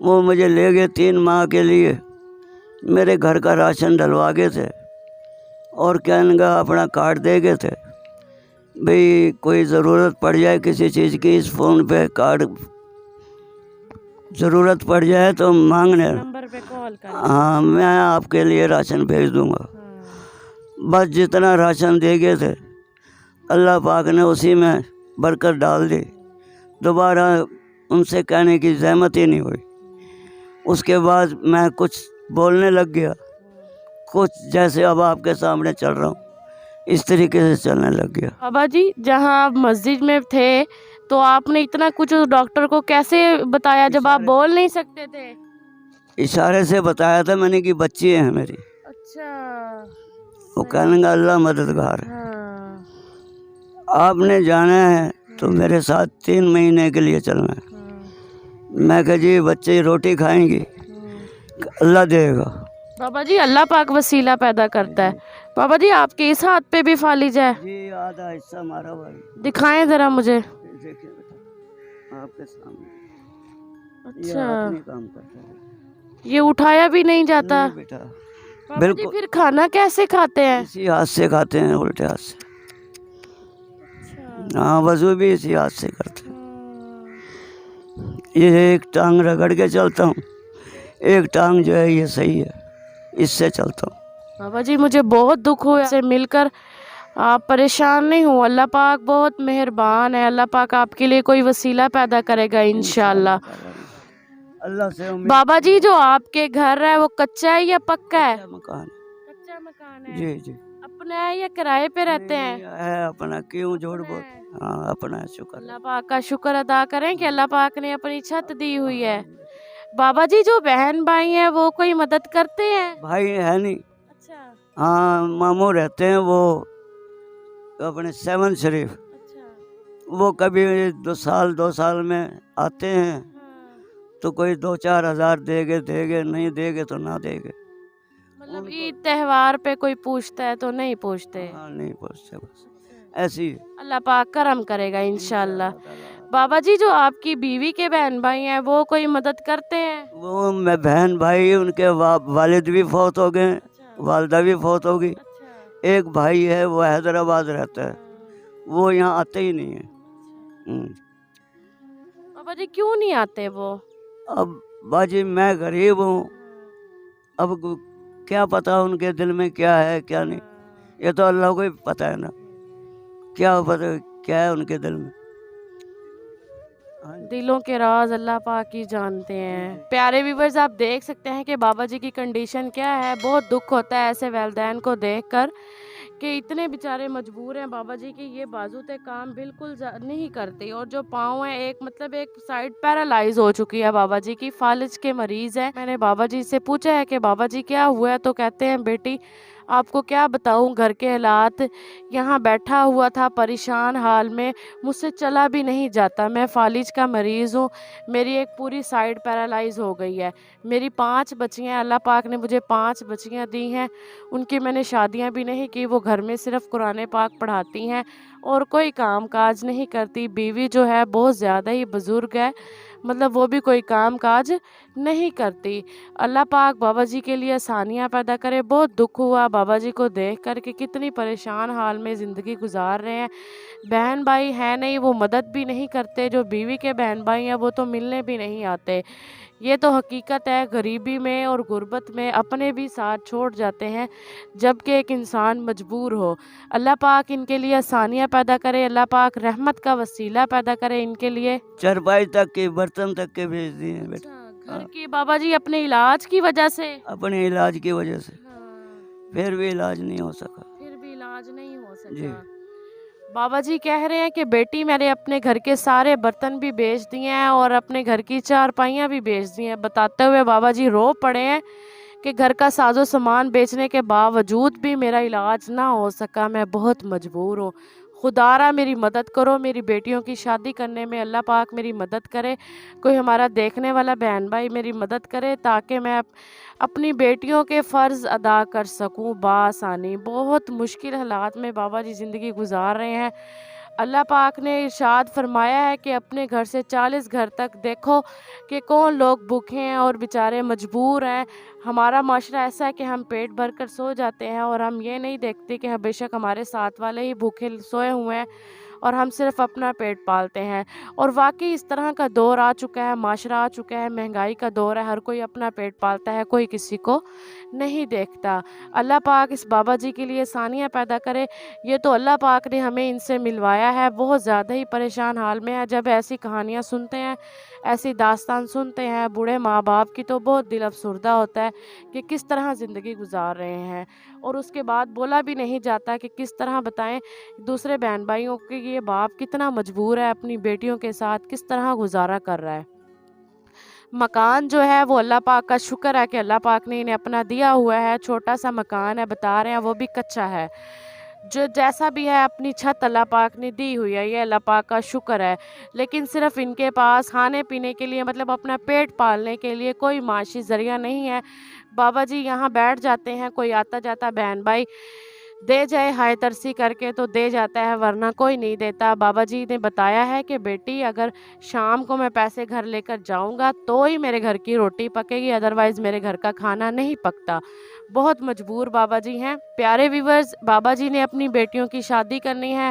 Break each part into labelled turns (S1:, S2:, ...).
S1: وہ مجھے لے گئے 3 ماہ کے لیے، میرے گھر کا راشن ڈلوا گئے تھے اور کہنے کا اپنا کارڈ دے گئے تھے، بھئی کوئی ضرورت پڑ جائے کسی چیز کی، اس فون پہ کارڈ ضرورت پڑ جائے تو مانگنے،
S2: نمبر پہ کال کریں۔
S1: ہاں میں آپ کے لیے راشن بھیج دوں گا۔ بس جتنا راشن دے گئے تھے اللہ پاک نے اسی میں برکت ڈال دی، دوبارہ ان سے کہنے کی زحمت ہی نہیں ہوئی۔ اس کے بعد میں کچھ بولنے لگ گیا، کچھ جیسے اب آپ کے سامنے چل رہا ہوں اس طریقے سے چلنے لگ گیا۔
S2: بابا جی جہاں آپ مسجد میں تھے تو آپ نے اتنا کچھ ڈاکٹر کو کیسے بتایا جب آپ بول نہیں سکتے تھے؟
S1: اشارے سے بتایا تھا میں نے کہ بچی ہیں میری،
S2: اچھا،
S1: وہ کہنے گا اللہ مددگار ہے۔
S2: ہاں،
S1: آپ نے جانا ہے تو میرے ساتھ 3 مہینے کے لیے چلنا ہے۔ میں کہا جی بچے روٹی کھائیں گی، اللہ دے گا۔
S2: بابا جی اللہ پاک وسیلہ پیدا کرتا ہے۔ بابا جی آپ کے اس ہاتھ پہ بھی فالج ہے؟
S1: جی آدھا حصہ ہمارا بھائی،
S2: دکھائیں ذرا مجھے۔
S1: دیکھیں بیٹا آپ کے سامنے، یہ
S2: اچھا،
S1: ہاتھ نہیں کام کرتا ہے۔
S2: یہ اٹھایا بھی نہیں جاتا؟
S1: نہیں بیٹا،
S2: بابا جی
S1: بالکل
S2: پھر کھانا کیسے کھاتے ہیں؟
S1: اسی ہاتھ سے کھاتے ہیں، الٹے ہاتھ سے۔ ہاں وضو بھی اسی ہاتھ سے کرتے ہیں۔ یہ ایک ٹانگ رگڑ کے چلتا ہوں، ایک ٹانگ جو ہے یہ صحیح ہے، اس سے چلتا ہوں۔
S2: بابا جی مجھے بہت دکھ ہوا سے مل کر، آپ پریشان نہیں ہوں، اللہ پاک بہت مہربان ہے، اللہ پاک آپ کے لیے کوئی وسیلہ پیدا کرے گا انشاءاللہ۔
S1: اللہ سے امید۔
S2: بابا جی جو آپ کے گھر ہے وہ کچا ہے یا پکا ہے؟
S1: مکان
S2: کچا مکان ہے۔
S1: جی جی
S2: اپنا ہے یا کرائے پہ رہتے ہیں؟
S1: ہے اپنا، کیوں جھوٹ بول؟ ہاں اپنا ہے، شکر ہے۔
S2: اللہ پاک کا شکر ادا کریں کہ اللہ پاک نے اپنی چھت دی ہوئی ہے۔ بابا جی جو بہن بھائی ہیں وہ کوئی مدد کرتے ہیں؟
S1: بھائی ہے نہیں،
S2: اچھا
S1: ہاں ماموں رہتے ہیں وہ اپنے 7 شریف،
S2: اچھا،
S1: وہ کبھی 2 سال میں آتے ہیں تو کوئی 2-4 ہزار دے گے، نہیں دے گے تو نہ دے گے۔
S2: مطلب عید تہوار پہ کوئی پوچھتا ہے تو نہیں پوچھتے؟
S1: ہاں نہیں پوچھتے، بس ایسی
S2: اللہ پاک کرم کرے گا انشاءاللہ۔ بابا جی جو آپ کی بیوی کے بہن بھائی ہیں وہ کوئی مدد کرتے ہیں؟
S1: وہ میں بہن بھائی، ان کے والد بھی فوت ہو گئے، والدہ بھی فوت ہو گئی۔ ایک بھائی ہے وہ حیدرآباد رہتا ہے، وہ یہاں آتے ہی نہیں ہیں۔
S2: بابا جی کیوں نہیں آتے وہ؟
S1: اب باجی میں غریب ہوں، اب کیا پتا ان کے دل میں کیا ہے کیا نہیں، یہ تو اللہ کو ہی پتا ہے نا، کیا پتا کیا ہے ان کے دل میں۔
S2: دلوں کے راز اللہ پاک ہی جانتے ہیں۔ پیارے ویورز آپ دیکھ سکتے ہیں کہ بابا جی کی کنڈیشن کیا ہے، بہت دکھ ہوتا ہے ایسے والدین کو دیکھ کر کہ اتنے بیچارے مجبور ہیں بابا جی کی یہ بازو تے کام بالکل نہیں کرتے، اور جو پاؤں ہیں ایک سائیڈ پیرالائز ہو چکی ہے بابا جی کی، فالج کے مریض ہیں۔ میں نے بابا جی سے پوچھا ہے کہ بابا جی کیا ہوا ہے، تو کہتے ہیں بیٹی آپ کو کیا بتاؤں گھر کے حالات، یہاں بیٹھا ہوا تھا پریشان حال میں، مجھ سے چلا بھی نہیں جاتا، میں فالج کا مریض ہوں، میری ایک پوری سائیڈ پیرالائز ہو گئی ہے، میری 5 بچیاں، اللہ پاک نے مجھے 5 بچیاں دی ہیں، ان کی میں نے شادیاں بھی نہیں کی، وہ گھر میں صرف قرآن پاک پڑھاتی ہیں اور کوئی کام کاج نہیں کرتی، بیوی جو ہے بہت زیادہ ہی بزرگ ہے، مطلب وہ بھی کوئی کام کاج نہیں کرتی۔ اللہ پاک بابا جی کے لیے آسانیاں پیدا کرے۔ بہت دکھ ہوا بابا جی کو دیکھ کر کہ کتنی پریشان حال میں زندگی گزار رہے ہیں، بہن بھائی ہیں نہیں، وہ مدد بھی نہیں کرتے، جو بیوی کے بہن بھائی ہیں وہ تو ملنے بھی نہیں آتے۔ یہ تو حقیقت ہے، غریبی میں اور غربت میں اپنے بھی ساتھ چھوڑ جاتے ہیں جب کہ ایک انسان مجبور ہو۔ اللہ پاک ان کے لیے آسانیاں پیدا کرے، اللہ پاک رحمت کا وسیلہ پیدا کرے ان کے لیے۔
S1: چرپائی تک کے برتن تک کے بھیج دیے ہیں بیٹا،
S2: گھر کی بابا جی اپنے علاج کی وجہ سے،
S1: اپنے علاج کی وجہ سے، پھر بھی علاج نہیں ہو سکا۔
S2: پھر بھی علاج نہیں ہو
S1: جی
S2: سکا۔ بابا جی کہہ رہے ہیں کہ بیٹی میں نے اپنے گھر کے سارے برتن بھی بیچ دیے ہیں اور اپنے گھر کی چارپائیاں بھی بیچ دی ہیں، بتاتے ہوئے بابا جی رو پڑے ہیں کہ گھر کا ساز و سامان بیچنے کے باوجود بھی میرا علاج نہ ہو سکا، میں بہت مجبور ہوں، خدا را میری مدد کرو، میری بیٹیوں کی شادی کرنے میں اللہ پاک میری مدد کرے، کوئی ہمارا دیکھنے والا بہن بھائی میری مدد کرے تاکہ میں اپنی بیٹیوں کے فرض ادا کر سکوں بآسانی۔ بہت مشکل حالات میں بابا جی زندگی گزار رہے ہیں، اللہ پاک نے ارشاد فرمایا ہے کہ اپنے گھر سے 40 گھر تک دیکھو کہ کون لوگ بھوکے ہیں اور بیچارے مجبور ہیں۔ ہمارا معاشرہ ایسا ہے کہ ہم پیٹ بھر کر سو جاتے ہیں اور ہم یہ نہیں دیکھتے کہ بے شک ہمارے ساتھ والے ہی بھوکے سوئے ہوئے ہیں اور ہم صرف اپنا پیٹ پالتے ہیں۔ اور واقعی اس طرح کا دور آ چکا ہے، معاشرہ آ چکا ہے، مہنگائی کا دور ہے، ہر کوئی اپنا پیٹ پالتا ہے، کوئی کسی کو نہیں دیکھتا۔ اللہ پاک اس بابا جی کے لیے آسانیاں پیدا کرے۔ یہ تو اللہ پاک نے ہمیں ان سے ملوایا ہے، بہت زیادہ ہی پریشان حال میں ہے۔ جب ایسی کہانیاں سنتے ہیں، ایسی داستان سنتے ہیں بوڑھے ماں باپ کی، تو بہت دل افسردہ ہوتا ہے کہ کس طرح زندگی گزار رہے ہیں، اور اس کے بعد بولا بھی نہیں جاتا کہ کس طرح بتائیں دوسرے بہن بھائیوں کے یہ باپ کتنا مجبور ہے، اپنی بیٹیوں کے ساتھ کس طرح گزارا کر رہا ہے۔ مکان جو ہے وہ اللہ پاک کا شکر ہے کہ اللہ پاک نے انہیں اپنا دیا ہوا ہے، چھوٹا سا مکان ہے، بتا رہے ہیں وہ بھی کچا ہے، جو جیسا بھی ہے اپنی چھت اللہ پاک نے دی ہوئی ہے، یہ اللہ پاک کا شکر ہے۔ لیکن صرف ان کے پاس کھانے پینے کے لیے، مطلب اپنا پیٹ پالنے کے لیے کوئی معاشی ذریعہ نہیں ہے۔ بابا جی یہاں بیٹھ جاتے ہیں، کوئی آتا جاتا بہن بھائی دے جائے ہائے ترسی کر کے تو دے جاتا ہے، ورنہ کوئی نہیں دیتا۔ بابا جی نے بتایا ہے کہ بیٹی اگر شام کو میں پیسے گھر لے کر جاؤں گا تو ہی میرے گھر کی روٹی پکے گی، ادروائز میرے گھر کا کھانا نہیں پکتا۔ بہت مجبور بابا جی ہیں۔ پیارے ویورز، بابا جی نے اپنی بیٹیوں کی شادی کرنی ہے۔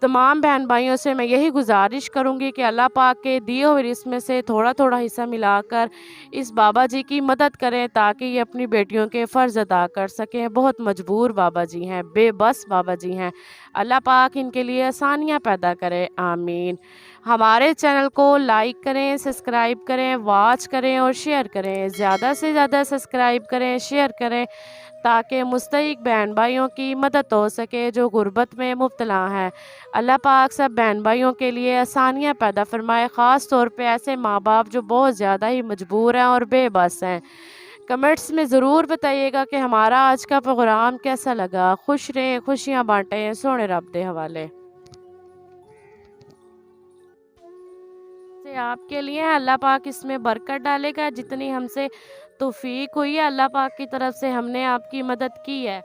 S2: تمام بہن بھائیوں سے میں یہی گزارش کروں گی کہ اللہ پاک کے دیے ہوئے رزق میں سے تھوڑا تھوڑا حصہ ملا کر اس بابا جی کی مدد کریں تاکہ یہ اپنی بیٹیوں کے فرض ادا کر سکیں۔ بہت مجبور بابا جی ہیں، بے بس بابا جی ہیں۔ اللہ پاک ان کے لیے آسانیاں پیدا کرے، آمین۔ ہمارے چینل کو لائک کریں، سبسکرائب کریں، واچ کریں اور شیئر کریں۔ زیادہ سے زیادہ سبسکرائب کریں، شیئر کریں تاکہ مستحق بہن بھائیوں کی مدد ہو سکے جو غربت میں مبتلا ہیں۔ اللہ پاک سب بہن بھائیوں کے لیے آسانیاں پیدا فرمائے، خاص طور پہ ایسے ماں باپ جو بہت زیادہ ہی مجبور ہیں اور بے بس ہیں۔ کمنٹس میں ضرور بتائیے گا کہ ہمارا آج کا پروگرام کیسا لگا۔ خوش رہیں، خوشیاں بانٹیں، سونے رب دے حوالے سے آپ کے لیے ہیں۔ اللہ پاک اس میں برکت ڈالے گا، جتنی ہم سے توفیق ہوئی ہے اللہ پاک کی طرف سے ہم نے آپ کی مدد کی ہے،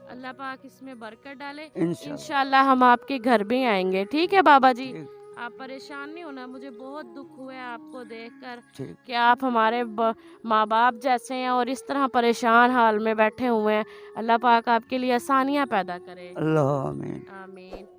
S2: اللہ پاک اس میں برکت ڈالے۔ انشاءاللہ ہم آپ کے گھر بھی آئیں گے، ٹھیک ہے بابا جی؟ آپ پریشان نہیں ہونا، مجھے بہت دکھ ہوا ہے آپ کو دیکھ کر کہ آپ ہمارے ماں باپ جیسے ہیں اور اس طرح پریشان حال میں بیٹھے ہوئے ہیں۔ اللہ پاک آپ کے لیے آسانیاں پیدا کرے،
S1: اللہ آمین۔
S2: آمین۔